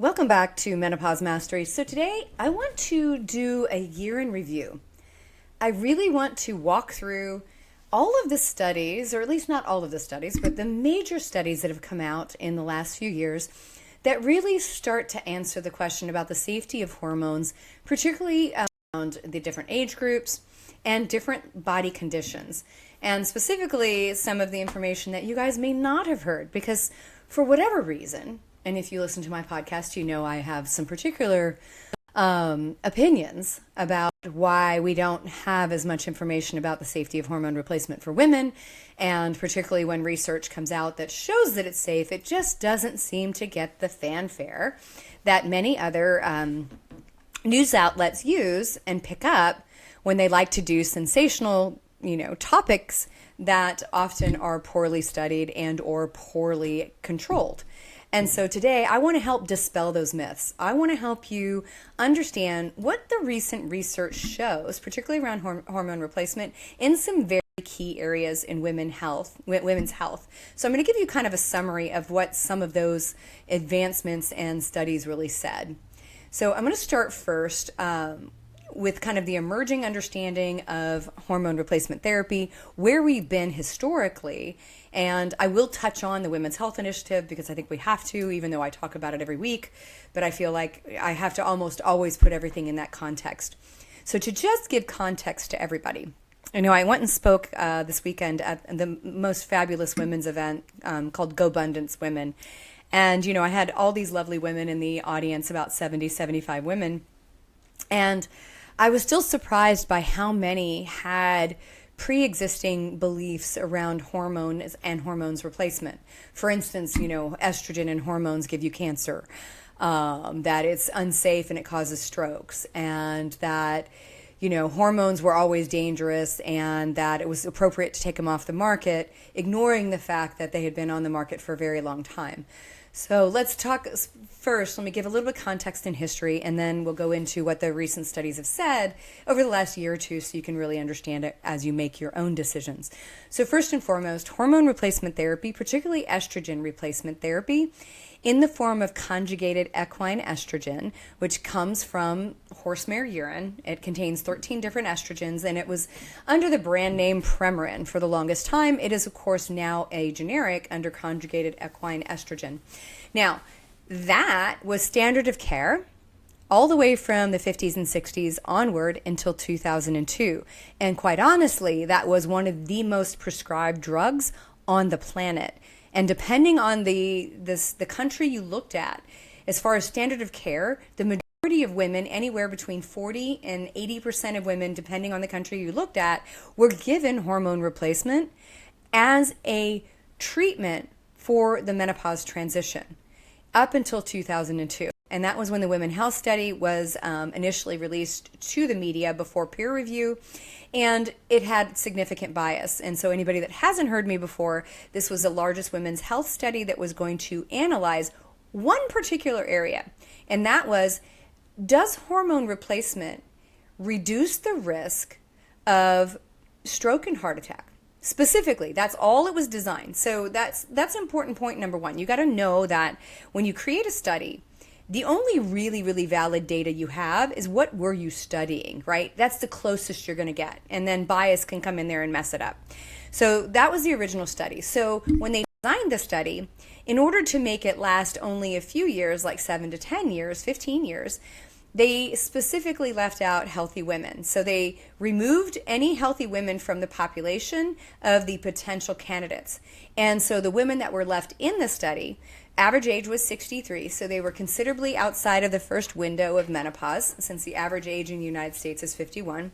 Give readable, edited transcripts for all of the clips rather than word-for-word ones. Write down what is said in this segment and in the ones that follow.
Welcome back to Menopause Mastery. So today I want to do a year in review. I really want to walk through all of the studies, or at least not all of the studies, but the major studies that have come out in the last few years that really start to answer the question about the safety of hormones, particularly around the different age groups and different body conditions. And specifically some of the information that you guys may not have heard because for whatever reason, and if you listen to my podcast, you know I have some particular opinions about why we don't have as much information about the safety of hormone replacement for women. And particularly when research comes out that shows that it's safe, it just doesn't seem to get the fanfare that many other news outlets use and pick up when they like to do sensational, topics that often are poorly studied and or poorly controlled. And so today I want to help dispel those myths. I want to help you understand what the recent research shows, particularly around hormone replacement, in some very key areas in women's health. So I'm going to give you kind of a summary of what some of those advancements and studies really said. So I'm going to start first with kind of the emerging understanding of hormone replacement therapy, where we've been historically. And I will touch on the Women's Health Initiative because I think we have to, even though I talk about it every week. But I feel like I have to almost always put everything in that context. So to just give context to everybody, I went and spoke this weekend at the most fabulous women's event called GoBundance Women. And, I had all these lovely women in the audience, about 70, 75 women. And I was still surprised by how many had pre-existing beliefs around hormones and hormones replacement. For instance, estrogen and hormones give you cancer, that it's unsafe and it causes strokes, and that, hormones were always dangerous and that it was appropriate to take them off the market, ignoring the fact that they had been on the market for a very long time. So let's talk first. Let me give a little bit of context in history, and then we'll go into what the recent studies have said over the last year or two so you can really understand it as you make your own decisions. So first and foremost, hormone replacement therapy, particularly estrogen replacement therapy, in the form of conjugated equine estrogen, which comes from horsemare urine. It contains 13 different estrogens, and it was under the brand name Premarin for the longest time. It is, of course, now a generic under conjugated equine estrogen. Now, that was standard of care all the way from the 50s and 60s onward until 2002. And quite honestly, that was one of the most prescribed drugs on the planet. And depending on the country you looked at, as far as standard of care, the majority of women, anywhere between 40 and 80% of women, depending on the country you looked at, were given hormone replacement as a treatment for the menopause transition up until 2002. And that was when the Women's Health Study was initially released to the media before peer review, and it had significant bias. And so anybody that hasn't heard me before, this was the largest women's health study that was going to analyze one particular area, and that was, does hormone replacement reduce the risk of stroke and heart attack? Specifically, that's all it was designed. So that's important point number one. You got to know that when you create a study, the only really, really valid data you have is what were you studying, right? That's the closest you're going to get. And then bias can come in there and mess it up. So that was the original study. So when they designed the study, in order to make it last only a few years, like 7 to 10 years, 15 years, they specifically left out healthy women. So they removed any healthy women from the population of the potential candidates. And so the women that were left in the study, average age was 63, so they were considerably outside of the first window of menopause, since the average age in the United States is 51.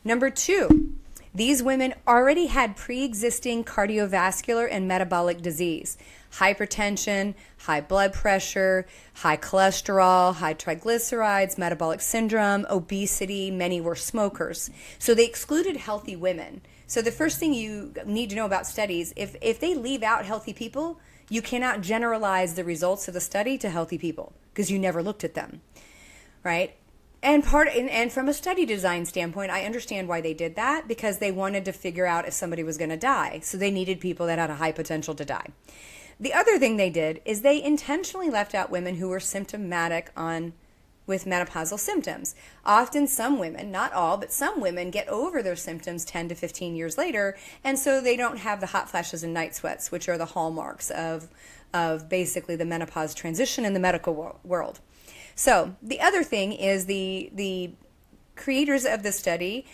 Number two, these women already had pre-existing cardiovascular and metabolic disease, hypertension, high blood pressure, high cholesterol, high triglycerides, metabolic syndrome, obesity. Many were smokers. So they excluded healthy women. So the first thing you need to know about studies, if they leave out healthy people, you cannot generalize the results of the study to healthy people because you never looked at them, right? And from a study design standpoint, I understand why they did that, because they wanted to figure out if somebody was going to die. So they needed people that had a high potential to die. The other thing they did is they intentionally left out women who were symptomatic with menopausal symptoms. Often some women, not all, but some women get over their symptoms 10 to 15 years later, and so they don't have the hot flashes and night sweats, which are the hallmarks of basically the menopause transition in the medical world. So the other thing is the creators of the study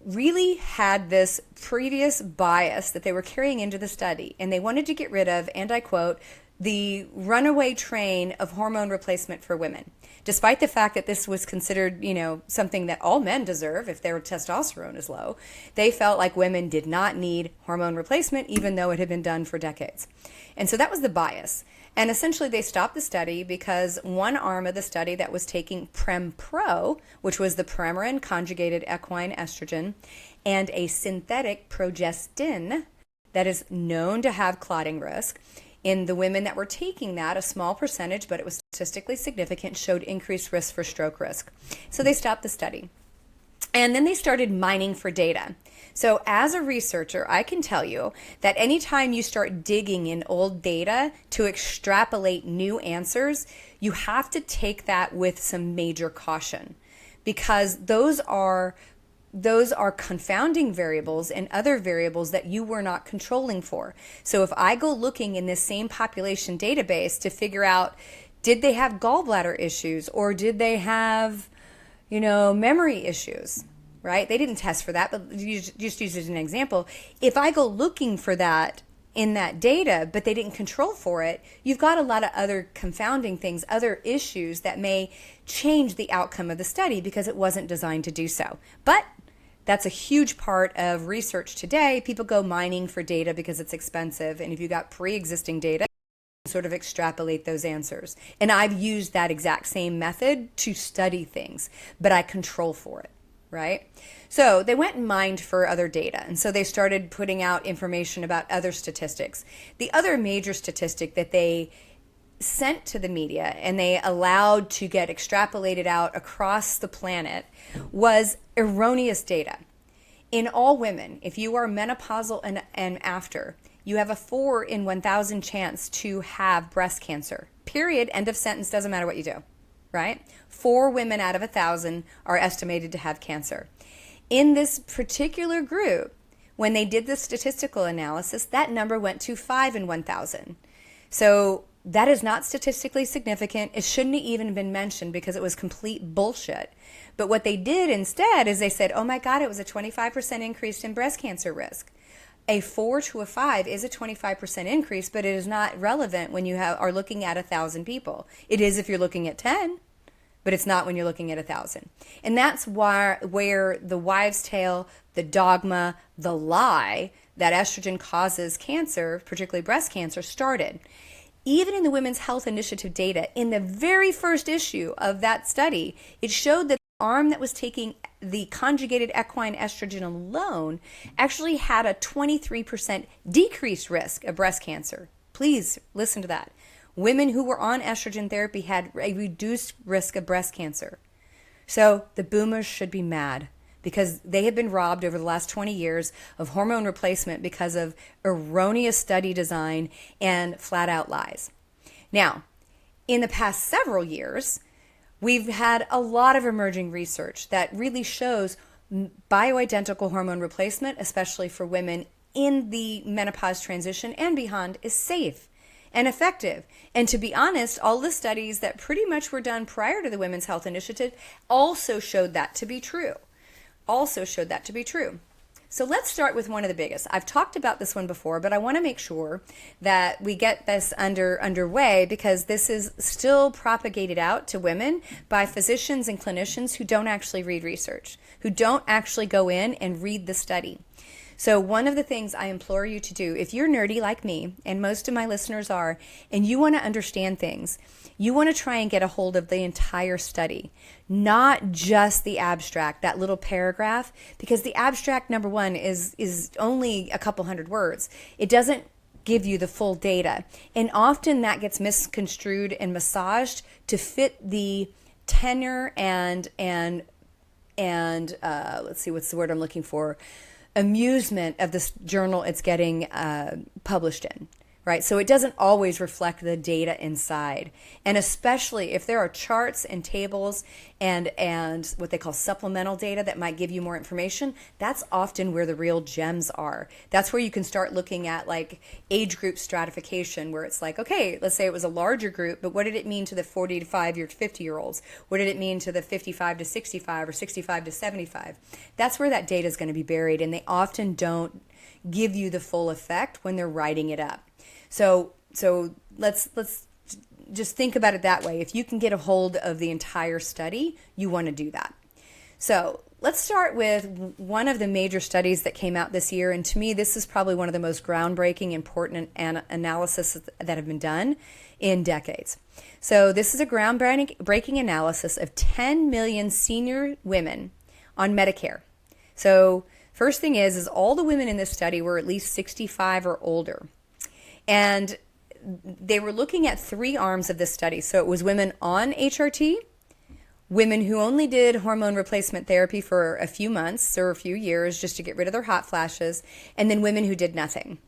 really had this previous bias that they were carrying into the study, and they wanted to get rid of, and I quote, the runaway train of hormone replacement for women. Despite the fact that this was considered, something that all men deserve if their testosterone is low, they felt like women did not need hormone replacement, even though it had been done for decades. And so that was the bias. And essentially they stopped the study because one arm of the study that was taking Prem-Pro, which was the Premarin conjugated equine estrogen, and a synthetic progestin that is known to have clotting risk, in the women that were taking that, a small percentage, but it was statistically significant, showed increased risk for stroke risk. So they stopped the study. And then they started mining for data. So as a researcher, I can tell you that anytime you start digging in old data to extrapolate new answers, you have to take that with some major caution, because those are confounding variables and other variables that you were not controlling for. So if I go looking in this same population database to figure out, did they have gallbladder issues or did they have, memory issues, right? They didn't test for that, but you just use it as an example. If I go looking for that in that data, but they didn't control for it, you've got a lot of other confounding things, other issues that may change the outcome of the study because it wasn't designed to do so. But that's a huge part of research today. People go mining for data because it's expensive. And if you got pre-existing data, you can sort of extrapolate those answers. And I've used that exact same method to study things, but I control for it, right? So they went and mined for other data. And so they started putting out information about other statistics. The other major statistic that they sent to the media and they allowed to get extrapolated out across the planet was erroneous data. In all women, if you are menopausal and after, you have a 4 in 1,000 chance to have breast cancer. Period. End of sentence. Doesn't matter what you do, right? 4 women out of 1,000 are estimated to have cancer. In this particular group, when they did the statistical analysis, that number went to 5 in 1,000. So that is not statistically significant. It shouldn't have even been mentioned because it was complete bullshit. But what they did instead is they said, oh my God, it was a 25% increase in breast cancer risk. A 4 to a 5 is a 25% increase, but it is not relevant when you are looking at 1,000 people. It is if you're looking at 10, but it's not when you're looking at 1,000. And that's where the wives' tale, the dogma, the lie that estrogen causes cancer, particularly breast cancer, started. Even in the Women's Health Initiative data, in the very first issue of that study, it showed that the arm that was taking the conjugated equine estrogen alone actually had a 23% decreased risk of breast cancer. Please listen to that. Women who were on estrogen therapy had a reduced risk of breast cancer. So the boomers should be mad because they have been robbed over the last 20 years of hormone replacement because of erroneous study design and flat out lies. Now, in the past several years, we've had a lot of emerging research that really shows bioidentical hormone replacement, especially for women in the menopause transition and beyond, is safe and effective. And to be honest, all the studies that pretty much were done prior to the Women's Health Initiative also showed that to be true. So let's start with one of the biggest. I've talked about this one before, but I want to make sure that we get this underway because this is still propagated out to women by physicians and clinicians who don't actually read research, who don't actually go in and read the study. So one of the things I implore you to do, if you're nerdy like me, and most of my listeners are, and you want to understand things, you want to try and get a hold of the entire study, not just the abstract, that little paragraph, because the abstract, number one, is only a couple hundred words. It doesn't give you the full data. And often that gets misconstrued and massaged to fit the tenor and let's see, what's the word I'm looking for? Amusement of this journal it's getting published in. right? So it doesn't always reflect the data inside. And especially if there are charts and tables and what they call supplemental data that might give you more information, that's often where the real gems are. That's where you can start looking at like age group stratification, where it's like, okay, let's say it was a larger group, but what did it mean to the 45 to 50-year-olds? What did it mean to the 55 to 65 or 65 to 75? That's where that data is going to be buried, and they often don't give you the full effect when they're writing it up. So let's just think about it that way. If you can get a hold of the entire study, you want to do that. So let's start with one of the major studies that came out this year, and to me, this is probably one of the most groundbreaking, important analysis that have been done in decades. So this is a groundbreaking analysis of 10 million senior women on Medicare. So first thing is all the women in this study were at least 65 or older. And they were looking at 3 arms of this study. So it was women on HRT, women who only did hormone replacement therapy for a few months or a few years just to get rid of their hot flashes, and then women who did nothing.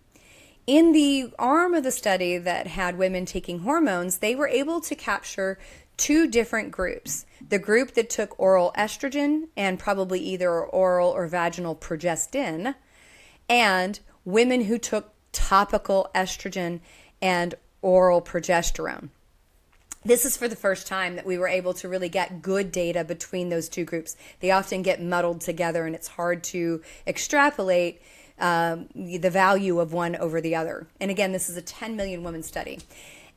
In the arm of the study that had women taking hormones, they were able to capture 2 different groups. The group that took oral estrogen and probably either oral or vaginal progestin, and women who took topical estrogen and oral progesterone. This is for the first time that we were able to really get good data between those 2 groups. They often get muddled together, and it's hard to extrapolate the value of one over the other. And again, this is a 10 million woman study.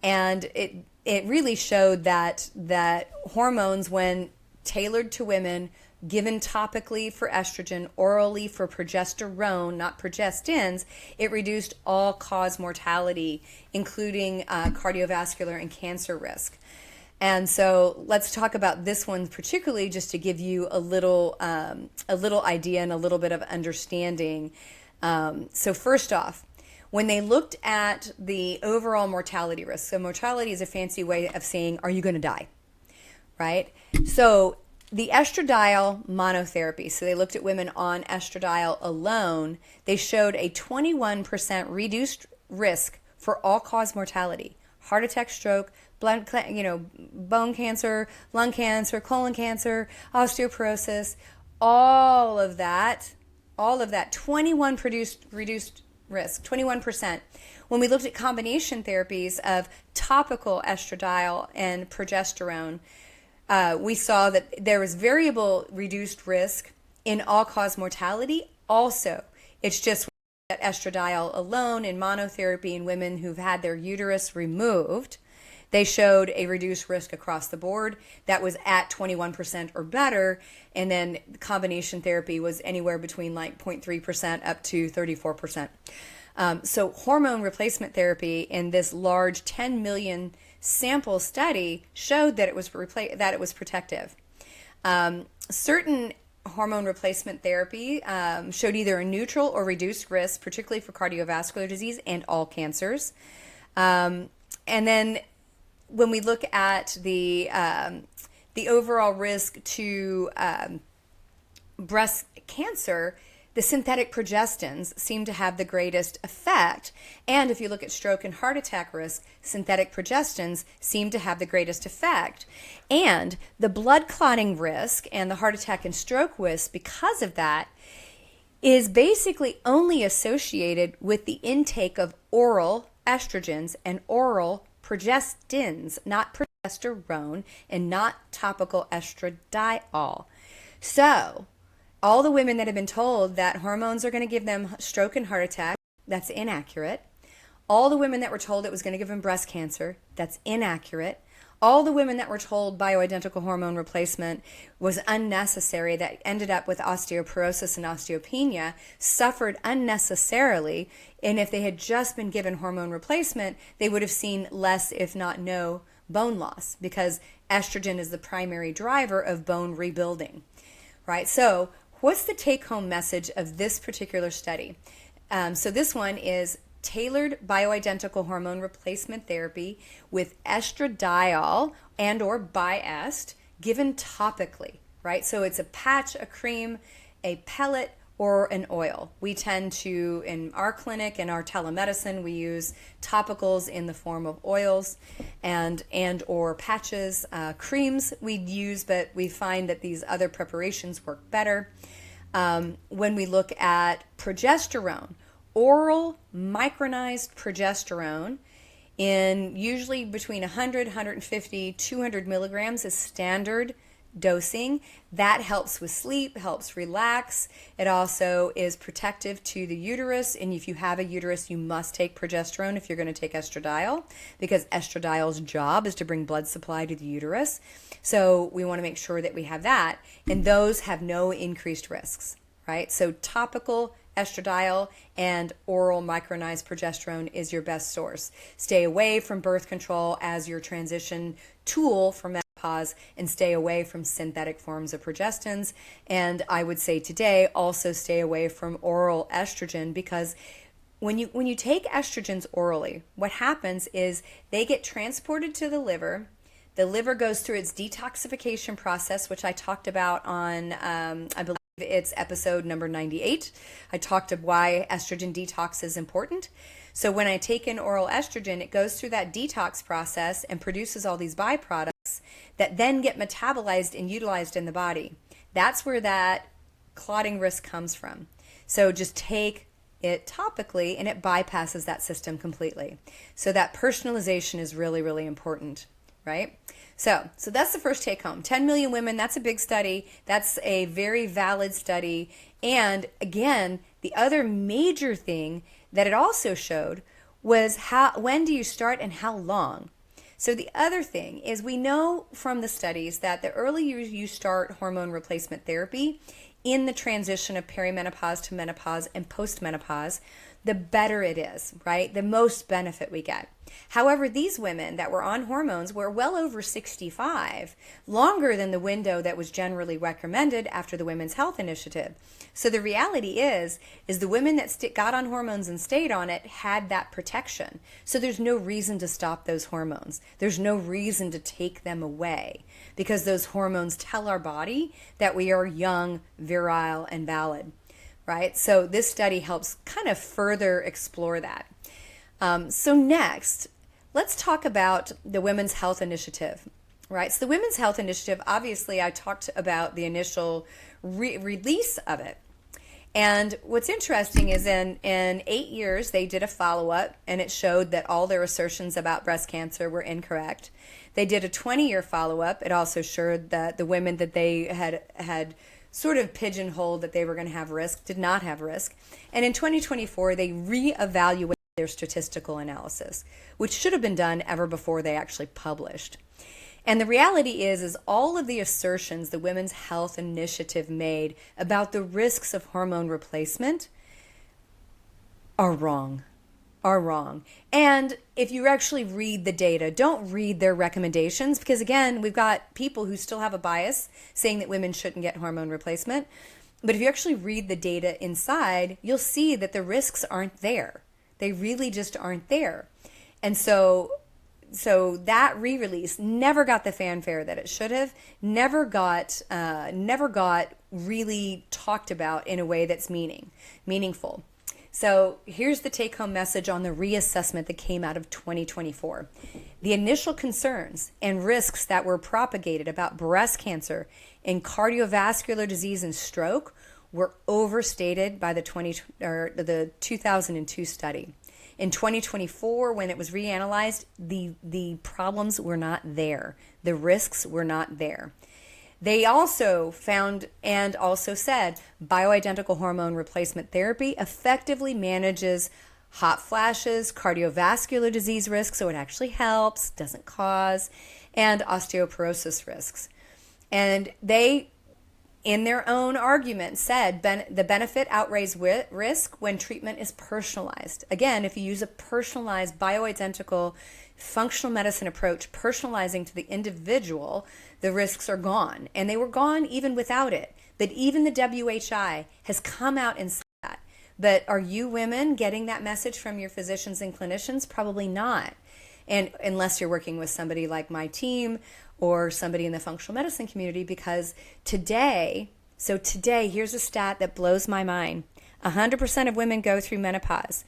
And it really showed that hormones, when tailored to women, given topically for estrogen, orally for progesterone, not progestins, it reduced all-cause mortality, including cardiovascular and cancer risk. And so let's talk about this one particularly, just to give you a little idea and a little bit of understanding. So first off, when they looked at the overall mortality risk, so mortality is a fancy way of saying, are you going to die, right? So the estradiol monotherapy, so they looked at women on estradiol alone, they showed a 21% reduced risk for all-cause mortality, heart attack, stroke, bone cancer, lung cancer, colon cancer, osteoporosis, all of that, 21 reduced risk, 21%. When we looked at combination therapies of topical estradiol and progesterone, we saw that there was variable reduced risk in all-cause mortality. Also, it's just that estradiol alone in monotherapy in women who've had their uterus removed, they showed a reduced risk across the board that was at 21% or better, and then combination therapy was anywhere between like 0.3% up to 34%. So hormone replacement therapy in this large 10 million sample study showed that it was protective. Certain hormone replacement therapy showed either a neutral or reduced risk, particularly for cardiovascular disease and all cancers. And then when we look at the overall risk to breast cancer, the synthetic progestins seem to have the greatest effect. And if you look at stroke and heart attack risk, synthetic progestins seem to have the greatest effect. And the blood clotting risk and the heart attack and stroke risk, because of that, is basically only associated with the intake of oral estrogens and oral progestins, not progesterone and not topical estradiol. So all the women that have been told that hormones are going to give them stroke and heart attack, that's inaccurate. All the women that were told it was going to give them breast cancer, that's inaccurate. All the women that were told bioidentical hormone replacement was unnecessary, that ended up with osteoporosis and osteopenia, suffered unnecessarily, and if they had just been given hormone replacement, they would have seen less, if not no, bone loss, because estrogen is the primary driver of bone rebuilding, right? So what's the take-home message of this particular study? So this one is tailored bioidentical hormone replacement therapy with estradiol and or Biest given topically, right? So it's a patch, a cream, a pellet, or an oil. We tend to, in our clinic, in our telemedicine, we use topicals in the form of oils and or patches. Creams we use, but we find that these other preparations work better. When we look at progesterone, oral micronized progesterone in usually between 100, 150, 200 milligrams is standard dosing. That helps with sleep, helps relax. It also is protective to the uterus. And if you have a uterus, you must take progesterone if you're going to take estradiol, because estradiol's job is to bring blood supply to the uterus. So we want to make sure that we have that. And those have no increased risks, right? So topical estradiol and oral micronized progesterone is your best source. Stay away from birth control as your transition tool for menopause, and stay away from synthetic forms of progestins. And I would say today also stay away from oral estrogen, because when you take estrogens orally, what happens is they get transported to the liver. The liver goes through its detoxification process, which I talked about on, I believe it's episode number 98. I talked about why estrogen detox is important. So when I take in oral estrogen, it goes through that detox process and produces all these byproducts that then get metabolized and utilized in the body. That's where that clotting risk comes from. So just take it topically and it bypasses that system completely. So that personalization is really, really important, right? So that's the first take home. 10 million women, that's a big study. That's a very valid study. And again, the other major thing that it also showed was when do you start and how long? So the other thing is, we know from the studies that the earlier you start hormone replacement therapy in the transition of perimenopause to menopause and postmenopause, the better it is, right? The most benefit we get. However, these women that were on hormones were well over 65, longer than the window that was generally recommended after the Women's Health Initiative. So the reality is the women that got on hormones and stayed on it had that protection. So there's no reason to stop those hormones. There's no reason to take them away, because those hormones tell our body that we are young, virile, and valid. Right? So this study helps kind of further explore that. So next, let's talk about the Women's Health Initiative. Right? So the Women's Health Initiative, obviously I talked about the initial release of it. And what's interesting is in 8 years, they did a follow-up, and it showed that all their assertions about breast cancer were incorrect. They did a 20-year follow-up. It also showed that the women that they had sort of pigeonholed that they were going to have risk did not have risk. And in 2024, they reevaluated their statistical analysis, which should have been done ever before they actually published. And the reality is all of the assertions the Women's Health Initiative made about the risks of hormone replacement are wrong. And if you actually read the data, don't read their recommendations, because again, we've got people who still have a bias saying that women shouldn't get hormone replacement. But if you actually read the data inside, you'll see that the risks aren't there. They really just aren't there. And so that re-release never got the fanfare that it should have, never got really talked about in a way that's meaningful. So here's the take-home message on the reassessment that came out of 2024. The initial concerns and risks that were propagated about breast cancer and cardiovascular disease and stroke were overstated by the 2002 study. In 2024, when it was reanalyzed, the problems were not there. The risks were not there. They also found and also said bioidentical hormone replacement therapy effectively manages hot flashes, cardiovascular disease risks, so it actually helps, doesn't cause, and osteoporosis risks. And they, in their own argument, said the benefit outweighs risk when treatment is personalized. Again, if you use a personalized bioidentical functional medicine approach, personalizing to the individual, the risks are gone. And they were gone even without it. But even the WHI has come out and said that. But are you women getting that message from your physicians and clinicians? Probably not. And unless you're working with somebody like my team or somebody in the functional medicine community, because today So today, here's a stat that blows my mind. 100% of women go through menopause.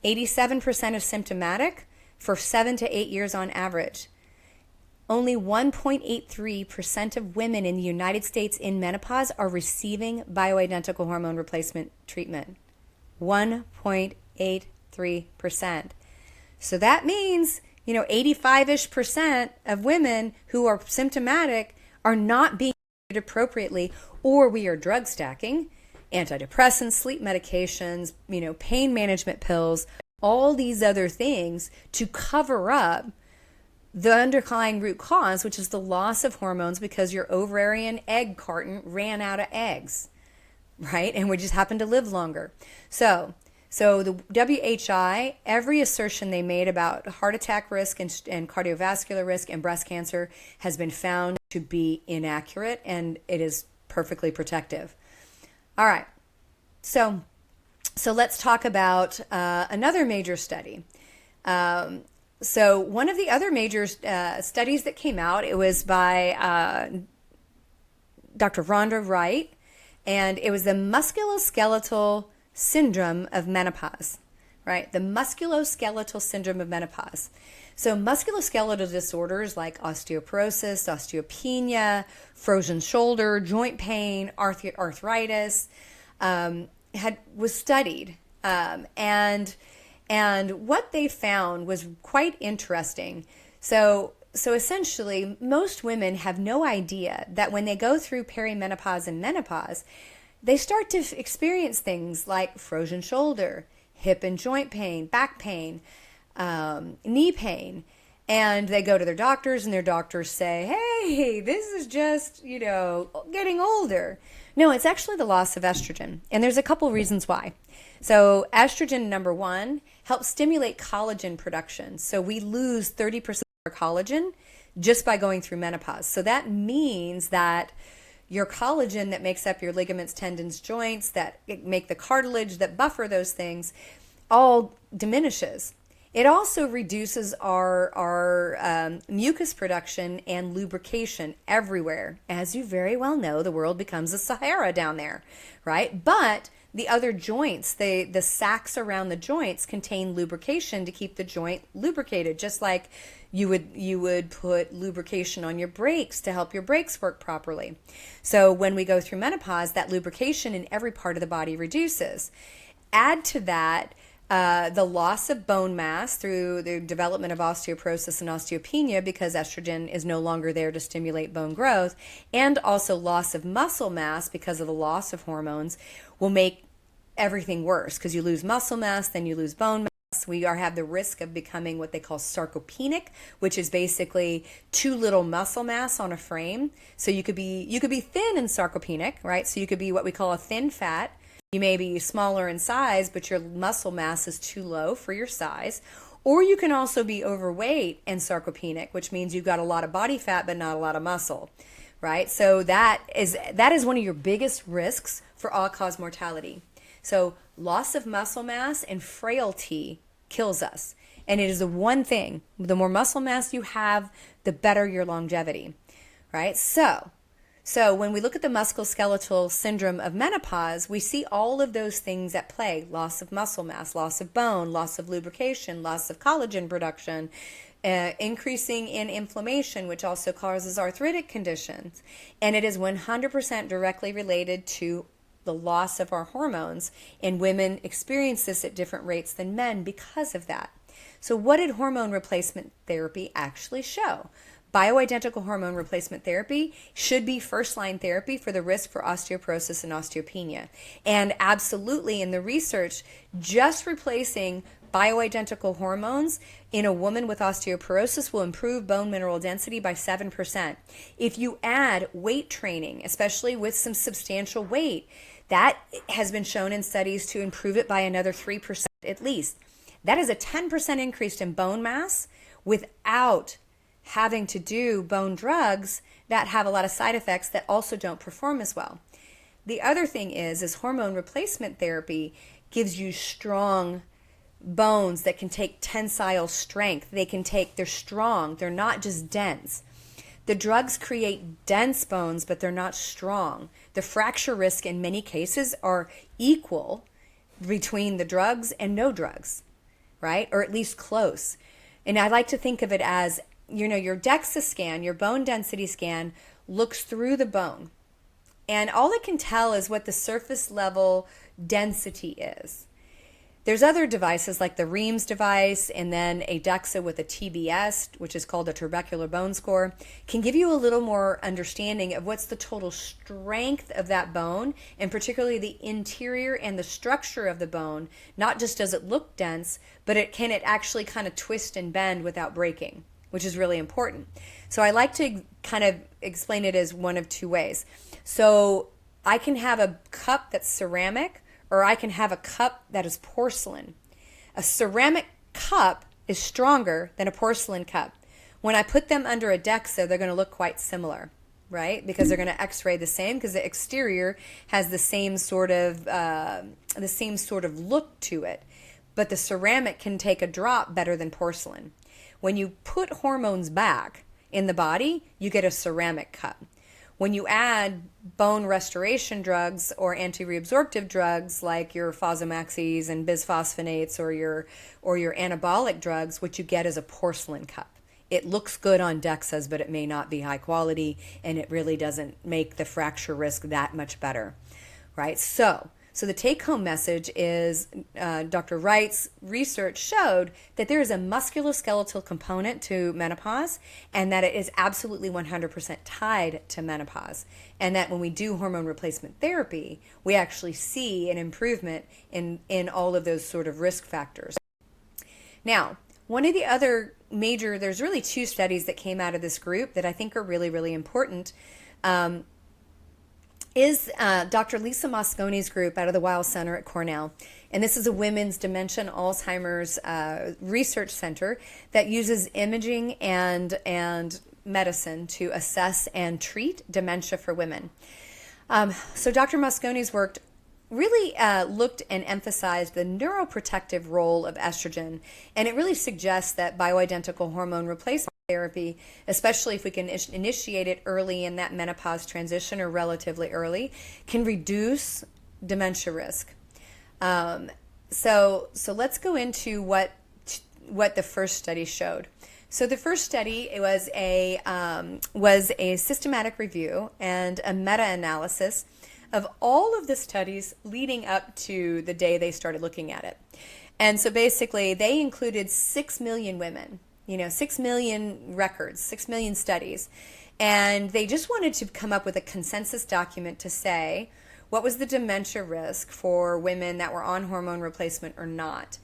87% is symptomatic for 7 to 8 years on average. Only 1.83% of women in the United States in menopause are receiving bioidentical hormone replacement treatment. 1.83%. So that means, 85-ish percent of women who are symptomatic are not being treated appropriately, or we are drug stacking, antidepressants, sleep medications, pain management pills, all these other things to cover up the underlying root cause, which is the loss of hormones because your ovarian egg carton ran out of eggs, right? And we just happen to live longer. So the WHI, every assertion they made about heart attack risk and cardiovascular risk and breast cancer has been found to be inaccurate, and it is perfectly protective. All right, so let's talk about another major study. So one of the other major studies that came out, it was by Dr. Rhonda Wright, and it was the musculoskeletal syndrome of menopause, right? The musculoskeletal syndrome of menopause. So musculoskeletal disorders like osteoporosis, osteopenia, frozen shoulder, joint pain, arthritis, was studied, and what they found was quite interesting. So essentially, most women have no idea that when they go through perimenopause and menopause, they start to experience things like frozen shoulder, hip and joint pain, back pain, knee pain. And they go to their doctors, and their doctors say, hey, this is just, getting older. No, it's actually the loss of estrogen. And there's a couple reasons why. So estrogen, number one, helps stimulate collagen production. So we lose 30% of our collagen just by going through menopause. So that means that your collagen that makes up your ligaments, tendons, joints, that make the cartilage, that buffer those things, all diminishes. It also reduces our mucus production and lubrication everywhere. As you very well know, the world becomes a Sahara down there, right? But the other joints, the sacs around the joints contain lubrication to keep the joint lubricated, just like you would put lubrication on your brakes to help your brakes work properly. So when we go through menopause, that lubrication in every part of the body reduces. Add to that the loss of bone mass through the development of osteoporosis and osteopenia because estrogen is no longer there to stimulate bone growth, and also loss of muscle mass because of the loss of hormones will make everything worse because you lose muscle mass, then you lose bone mass. We have the risk of becoming what they call sarcopenic, which is basically too little muscle mass on a frame. So you could be thin and sarcopenic, right? So you could be what we call a thin fat. You may be smaller in size, but your muscle mass is too low for your size. Or you can also be overweight and sarcopenic, which means you've got a lot of body fat but not a lot of muscle, right? So that is one of your biggest risks for all-cause mortality. So loss of muscle mass and frailty kills us. And it is the one thing, the more muscle mass you have, the better your longevity, right? So when we look at the musculoskeletal syndrome of menopause, we see all of those things at play: loss of muscle mass, loss of bone, loss of lubrication, loss of collagen production, increasing in inflammation, which also causes arthritic conditions. And it is 100% directly related to the loss of our hormones, and women experience this at different rates than men because of that. So what did hormone replacement therapy actually show? Bioidentical hormone replacement therapy should be first-line therapy for the risk for osteoporosis and osteopenia. And absolutely, in the research, just replacing bioidentical hormones in a woman with osteoporosis will improve bone mineral density by 7%. If you add weight training, especially with some substantial weight, that has been shown in studies to improve it by another 3% at least. That is a 10% increase in bone mass without having to do bone drugs that have a lot of side effects that also don't perform as well. The other thing is hormone replacement therapy gives you strong bones that can take tensile strength. They're strong. They're not just dense. The drugs create dense bones, but they're not strong. The fracture risk in many cases are equal between the drugs and no drugs, right? Or at least close. And I like to think of it as, your DEXA scan, your bone density scan, looks through the bone. And all it can tell is what the surface level density is. There's other devices like the Reams device, and then a DEXA with a TBS, which is called a trabecular bone score, can give you a little more understanding of what's the total strength of that bone, and particularly the interior and the structure of the bone. Not just does it look dense, but can it actually kind of twist and bend without breaking, which is really important. So I like to kind of explain it as one of two ways. So I can have a cup that's ceramic, or I can have a cup that is porcelain. A ceramic cup is stronger than a porcelain cup. When I put them under a DEXA, they're going to look quite similar, right? Because they're going to X-ray the same, because the exterior has the same sort of look to it. But the ceramic can take a drop better than porcelain. When you put hormones back in the body, you get a ceramic cup. When you add bone restoration drugs or anti-reabsorptive drugs like your Fosamaxes and bisphosphonates or your anabolic drugs, what you get is a porcelain cup. It looks good on DEXAs, but it may not be high quality, and it really doesn't make the fracture risk that much better, right? So the take-home message is Dr. Wright's research showed that there is a musculoskeletal component to menopause, and that it is absolutely 100% tied to menopause. And that when we do hormone replacement therapy, we actually see an improvement in all of those sort of risk factors. Now, one of the other there's really two studies that came out of this group that I think are really, really important. Is Dr. Lisa Mosconi's group out of the Weill Center at Cornell. And this is a women's dementia and Alzheimer's research center that uses imaging and medicine to assess and treat dementia for women. So Dr. Mosconi's work really looked and emphasized the neuroprotective role of estrogen. And it really suggests that bioidentical hormone replacement therapy, especially if we can initiate it early in that menopause transition or relatively early, can reduce dementia risk. So let's go into what the first study showed. So the first study, it was a systematic review and a meta-analysis of all of the studies leading up to the day they started looking at it. And so basically they included 6 million women, 6 million records, 6 million studies. And they just wanted to come up with a consensus document to say what was the dementia risk for women that were on hormone replacement or not.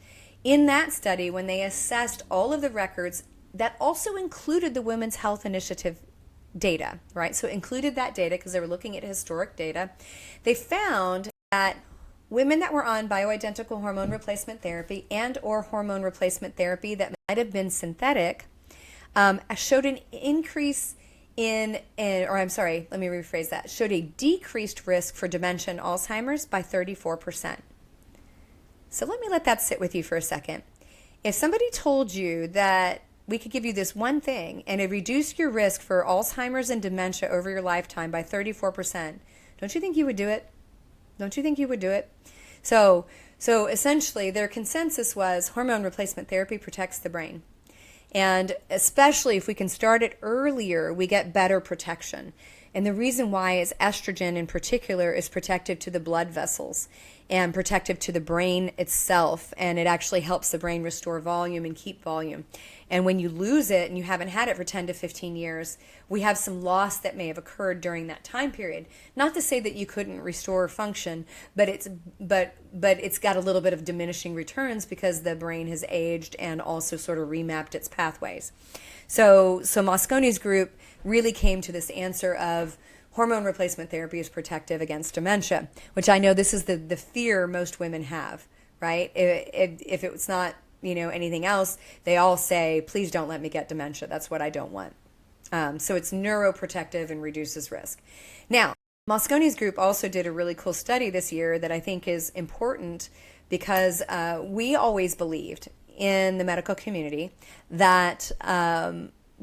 In that study, when they assessed all of the records, that also included the Women's Health Initiative data, right? So it included that data because they were looking at historic data. They found that women that were on bioidentical hormone replacement therapy and or hormone replacement therapy that might have been synthetic showed an increase showed a decreased risk for dementia and Alzheimer's by 34%. So let that sit with you for a second. If somebody told you that we could give you this one thing and it reduced your risk for Alzheimer's and dementia over your lifetime by 34%, don't you think you would do it? Don't you think you would do it? So essentially their consensus was hormone replacement therapy protects the brain. And especially if we can start it earlier, we get better protection. And the reason why is estrogen in particular is protective to the blood vessels and protective to the brain itself. And it actually helps the brain restore volume and keep volume. And when you lose it and you haven't had it for 10 to 15 years, we have some loss that may have occurred during that time period. Not to say that you couldn't restore function, but it's got a little bit of diminishing returns because the brain has aged and also sort of remapped its pathways. So Mosconi's group really came to this answer of hormone replacement therapy is protective against dementia, which I know this is the fear most women have, right? If it's not, anything else, they all say, please don't let me get dementia. That's what I don't want. So it's neuroprotective and reduces risk. Now, Mosconi's group also did a really cool study this year that I think is important because we always believed in the medical community that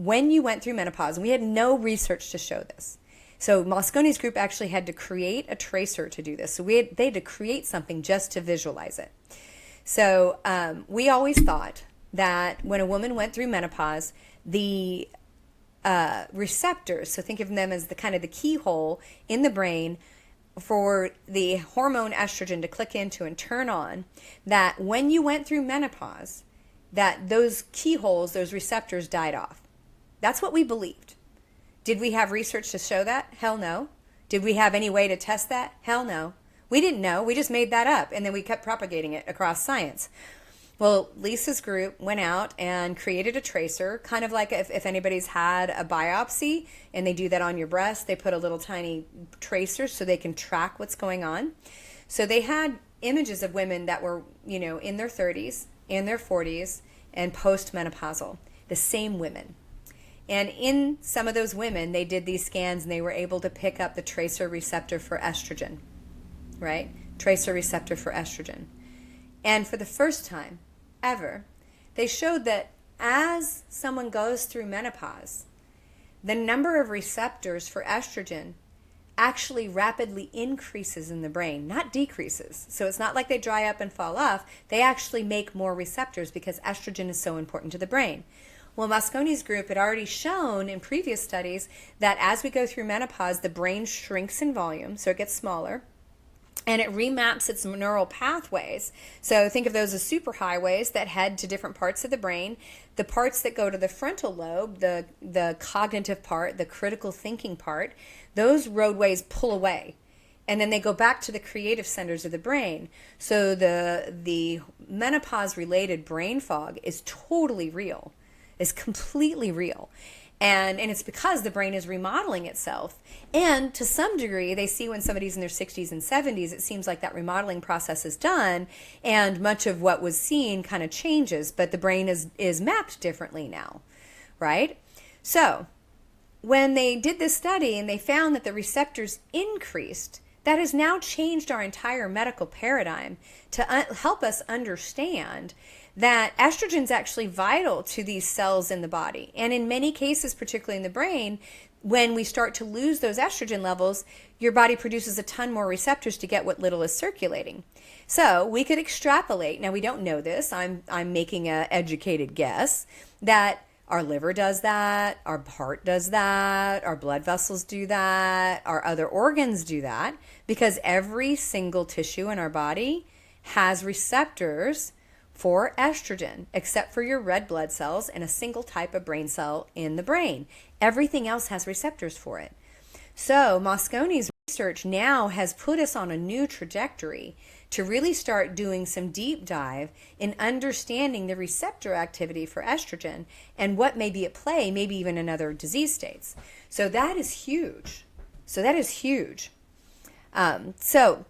when you went through menopause, and we had no research to show this. So Mosconi's group actually had to create a tracer to do this. So they had to create something just to visualize it. So we always thought that when a woman went through menopause, the receptors, so think of them as the kind of the keyhole in the brain for the hormone estrogen to click into and turn on, that when you went through menopause, that those keyholes, those receptors died off. That's what we believed. Did we have research to show that? Hell no. Did we have any way to test that? Hell no. We didn't know. We just made that up, and then we kept propagating it across science. Well, Lisa's group went out and created a tracer, kind of like if anybody's had a biopsy and they do that on your breast, they put a little tiny tracer so they can track what's going on. So they had images of women that were, in their 30s, in their 40s, and postmenopausal, the same women. And in some of those women, they did these scans and they were able to pick up the tracer receptor for estrogen, right? Tracer receptor for estrogen. And for the first time ever, they showed that as someone goes through menopause, the number of receptors for estrogen actually rapidly increases in the brain, not decreases. So it's not like they dry up and fall off. They actually make more receptors because estrogen is so important to the brain. Well, Mosconi's group had already shown in previous studies that as we go through menopause, the brain shrinks in volume, so it gets smaller, and it remaps its neural pathways. So think of those as superhighways that head to different parts of the brain. The parts that go to the frontal lobe, the cognitive part, the critical thinking part, those roadways pull away. And then they go back to the creative centers of the brain. So the menopause-related brain fog is totally real. Is completely real. And it's because the brain is remodeling itself. And to some degree, they see when somebody's in their 60s and 70s, it seems like that remodeling process is done, and much of what was seen kind of changes, but the brain is mapped differently now, right? So when they did this study and they found that the receptors increased, that has now changed our entire medical paradigm to help us understand that estrogen is actually vital to these cells in the body. And in many cases, particularly in the brain, when we start to lose those estrogen levels, your body produces a ton more receptors to get what little is circulating. So we could extrapolate, now we don't know this, I'm making an educated guess, that our liver does that, our heart does that, our blood vessels do that, our other organs do that, because every single tissue in our body has receptors for estrogen, except for your red blood cells and a single type of brain cell in the brain. Everything else has receptors for it. So Mosconi's research now has put us on a new trajectory to really start doing some deep dive in understanding the receptor activity for estrogen and what may be at play, maybe even in other disease states. So that is huge. So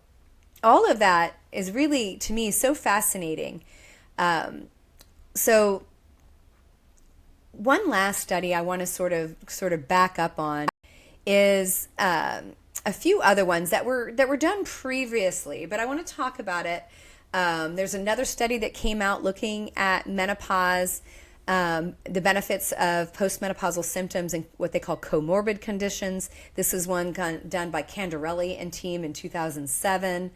all of that is really, to me, so fascinating. So one last study I want to sort of back up on is a few other ones that were done previously, but I want to talk about it. There's another study that came out looking at menopause, the benefits of postmenopausal symptoms and what they call comorbid conditions. This is one done by Candarelli and team in 2007.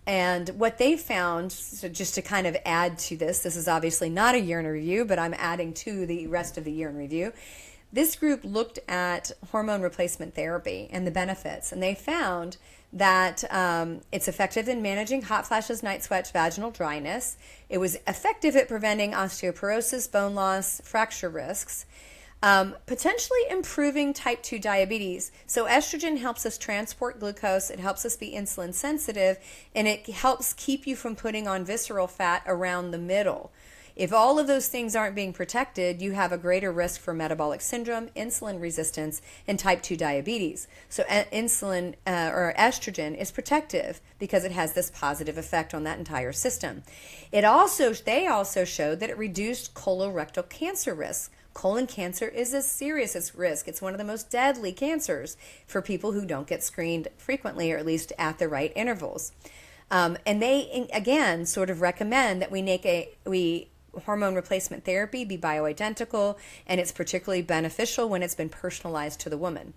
And what they found, so just to kind of add to this is obviously not a year in review, but I'm adding to the rest of the year in review. This group looked at hormone replacement therapy and the benefits, and they found that it's effective in managing hot flashes, night sweats, vaginal dryness. It was effective at preventing osteoporosis, bone loss, fracture risks. Potentially improving type 2 diabetes. So estrogen helps us transport glucose, it helps us be insulin sensitive, and it helps keep you from putting on visceral fat around the middle. If all of those things aren't being protected, you have a greater risk for metabolic syndrome, insulin resistance, and type 2 diabetes. So insulin or estrogen is protective because it has this positive effect on that entire system. They also showed that it reduced colorectal cancer risk. Colon cancer is a serious risk. It's one of the most deadly cancers for people who don't get screened frequently, or at least at the right intervals. And they, again, sort of recommend that we hormone replacement therapy be bioidentical, and it's particularly beneficial when it's been personalized to the woman.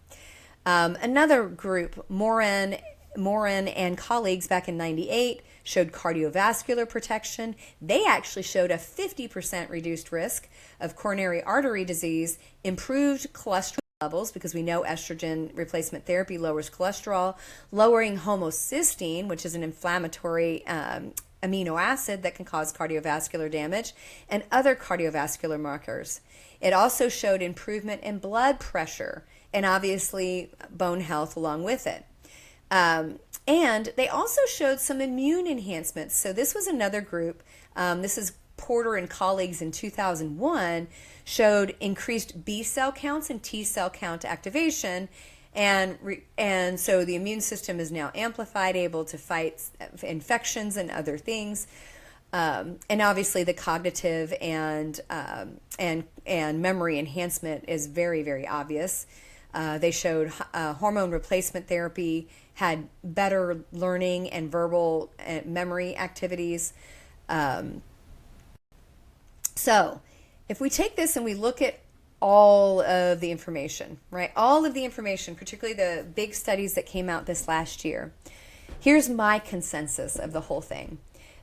Another group, Morin and colleagues back in 98, showed cardiovascular protection. They actually showed a 50% reduced risk of coronary artery disease, improved cholesterol levels, because we know estrogen replacement therapy lowers cholesterol, lowering homocysteine, which is an inflammatory amino acid that can cause cardiovascular damage, and other cardiovascular markers. It also showed improvement in blood pressure and obviously bone health along with it. And they also showed some immune enhancements. So this was another group. This is Porter and colleagues in 2001, showed increased B cell counts and T cell count activation. And so the immune system is now amplified, able to fight infections and other things. And obviously the cognitive and memory enhancement is very, very obvious. They showed hormone replacement therapy had better learning and verbal memory activities. So if we take this and we look at all of the information, right? All of the information, particularly the big studies that came out this last year, here's my consensus of the whole thing.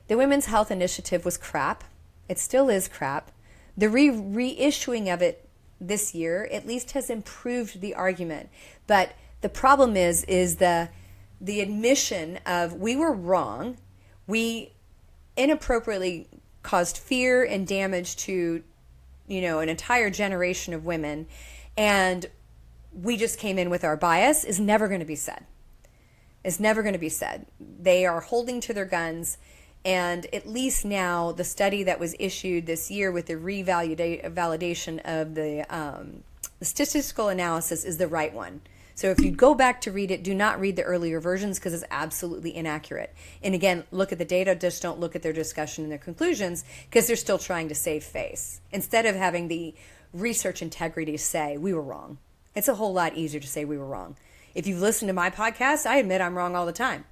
The Women's Health Initiative was crap. It still is crap. The reissuing of it this year at least has improved the argument. But the problem is the admission of we were wrong. We inappropriately caused fear and damage to, an entire generation of women, and we just came in with our bias is never going to be said. It's never going to be said. They are holding to their guns. And at least now, the study that was issued this year with the revalidation of the statistical analysis is the right one. So if you go back to read it, do not read the earlier versions because it's absolutely inaccurate. And again, look at the data, just don't look at their discussion and their conclusions because they're still trying to save face. Instead of having the research integrity say, we were wrong. It's a whole lot easier to say we were wrong. If you've listened to my podcast, I admit I'm wrong all the time.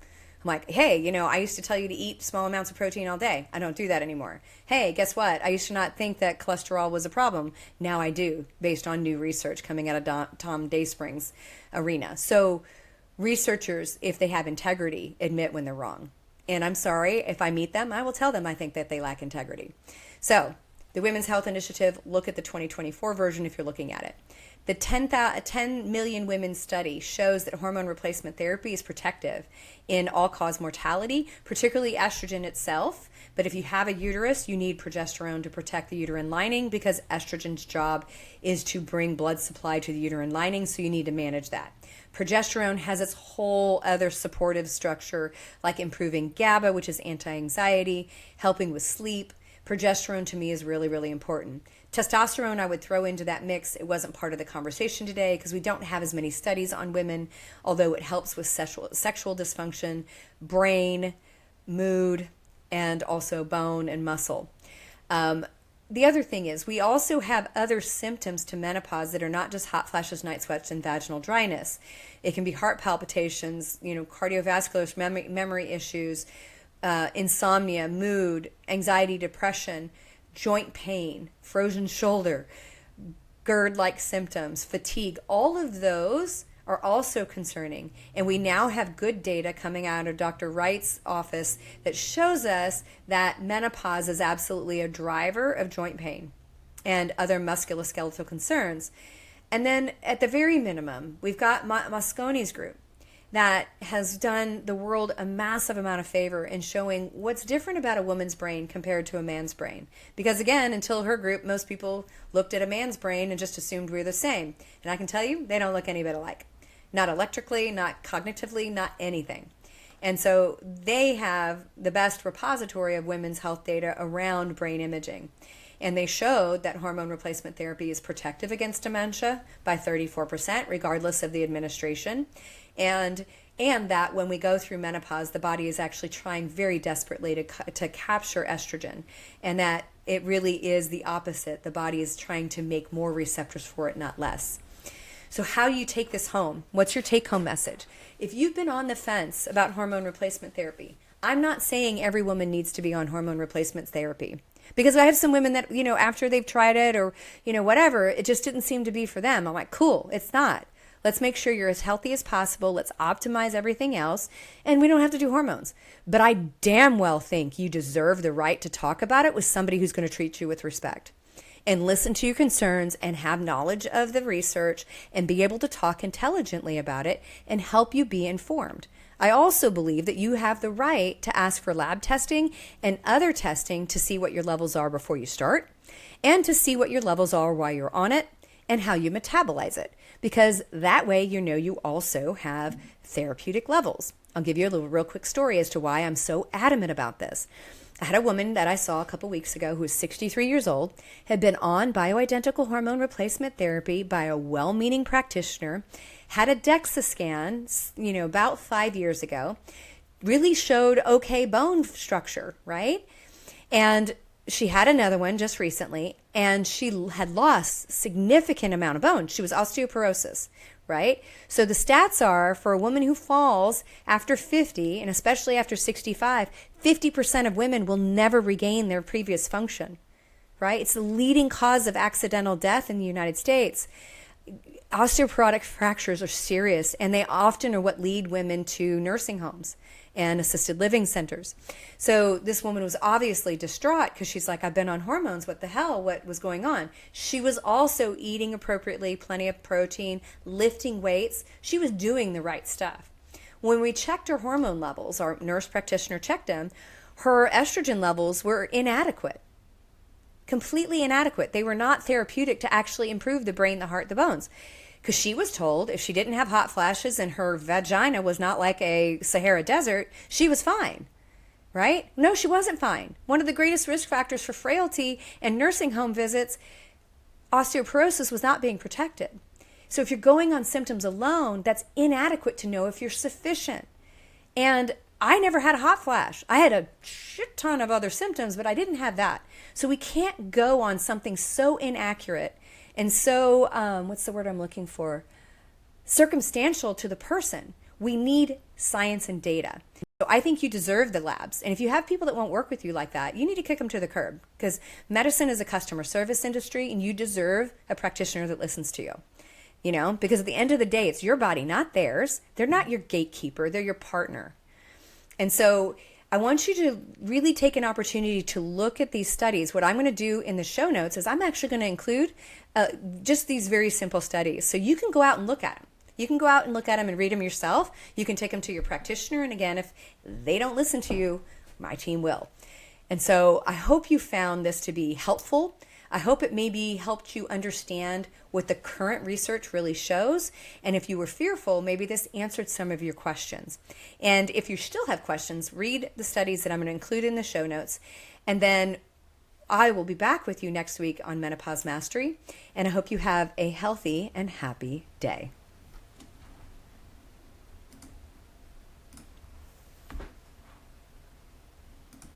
I'm like, hey, I used to tell you to eat small amounts of protein all day. I don't do that anymore. Hey, guess what? I used to not think that cholesterol was a problem. Now I do, based on new research coming out of Tom Dayspring's arena. So researchers, if they have integrity, admit when they're wrong. And I'm sorry, if I meet them, I will tell them I think that they lack integrity. So the Women's Health Initiative, look at the 2024 version if you're looking at it. The 10 million women study shows that hormone replacement therapy is protective in all-cause mortality, particularly estrogen itself. But if you have a uterus, you need progesterone to protect the uterine lining because estrogen's job is to bring blood supply to the uterine lining, so you need to manage that. Progesterone has its whole other supportive structure, like improving GABA, which is anti-anxiety, helping with sleep. Progesterone to me is really, really important. Testosterone I would throw into that mix. It wasn't part of the conversation today because we don't have as many studies on women, although it helps with sexual dysfunction, brain, mood, and also bone and muscle. The other thing is we also have other symptoms to menopause that are not just hot flashes, night sweats, and vaginal dryness. It can be heart palpitations, cardiovascular memory issues, insomnia, mood, anxiety, depression, joint pain, frozen shoulder, GERD-like symptoms, fatigue. All of those are also concerning. And we now have good data coming out of Dr. Wright's office that shows us that menopause is absolutely a driver of joint pain and other musculoskeletal concerns. And then at the very minimum, we've got Mosconi's group that has done the world a massive amount of favor in showing what's different about a woman's brain compared to a man's brain. Because again, until her group, most people looked at a man's brain and just assumed we were the same. And I can tell you, they don't look any bit alike. Not electrically, not cognitively, not anything. And so they have the best repository of women's health data around brain imaging. And they showed that hormone replacement therapy is protective against dementia by 34%, regardless of the administration. And that when we go through menopause, the body is actually trying very desperately to capture estrogen. And that it really is the opposite. The body is trying to make more receptors for it, not less. So how do you take this home? What's your take-home message? If you've been on the fence about hormone replacement therapy, I'm not saying every woman needs to be on hormone replacement therapy. Because I have some women that, after they've tried it or, whatever, it just didn't seem to be for them. I'm like, cool, it's not. Let's make sure you're as healthy as possible. Let's optimize everything else. And we don't have to do hormones. But I damn well think you deserve the right to talk about it with somebody who's going to treat you with respect and listen to your concerns and have knowledge of the research and be able to talk intelligently about it and help you be informed. I also believe that you have the right to ask for lab testing and other testing to see what your levels are before you start and to see what your levels are while you're on it and how you metabolize it, because that way you also have therapeutic levels. I'll give you a real quick story as to why I'm so adamant about this. I had a woman that I saw a couple weeks ago who was 63 years old, had been on bioidentical hormone replacement therapy by a well-meaning practitioner, had a DEXA scan, about 5 years ago, really showed okay bone structure, right? And she had another one just recently, and she had lost significant amount of bone. She was osteoporosis, right? So the stats are for a woman who falls after 50, and especially after 65, 50% of women will never regain their previous function, right? It's the leading cause of accidental death in the United States. Osteoporotic fractures are serious, and they often are what lead women to nursing homes and assisted living centers. So this woman was obviously distraught because she's like, I've been on hormones. What the hell? What was going on? She was also eating appropriately, plenty of protein, lifting weights. She was doing the right stuff. When we checked her hormone levels, our nurse practitioner checked them, her estrogen levels were inadequate. Completely inadequate. They were not therapeutic to actually improve the brain, the heart, the bones. Because she was told if she didn't have hot flashes and her vagina was not like a Sahara desert, she was fine, right? No, she wasn't fine. One of the greatest risk factors for frailty and nursing home visits, osteoporosis, was not being protected. So if you're going on symptoms alone, that's inadequate to know if you're sufficient. And I never had a hot flash. I had a shit ton of other symptoms, but I didn't have that. So we can't go on something so inaccurate and so, what's the word I'm looking for? Circumstantial to the person. We need science and data. So I think you deserve the labs. And if you have people that won't work with you like that, you need to kick them to the curb, because medicine is a customer service industry and you deserve a practitioner that listens to you. Because at the end of the day, it's your body, not theirs. They're not your gatekeeper. They're your partner. And so I want you to really take an opportunity to look at these studies. What I'm going to do in the show notes is I'm actually going to include just these very simple studies. So you can go out and look at them. You can go out and look at them and read them yourself. You can take them to your practitioner. And again, if they don't listen to you, my team will. And so I hope you found this to be helpful. I hope it maybe helped you understand what the current research really shows. And if you were fearful, maybe this answered some of your questions. And if you still have questions, read the studies that I'm going to include in the show notes. And then I will be back with you next week on Menopause Mastery. And I hope you have a healthy and happy day.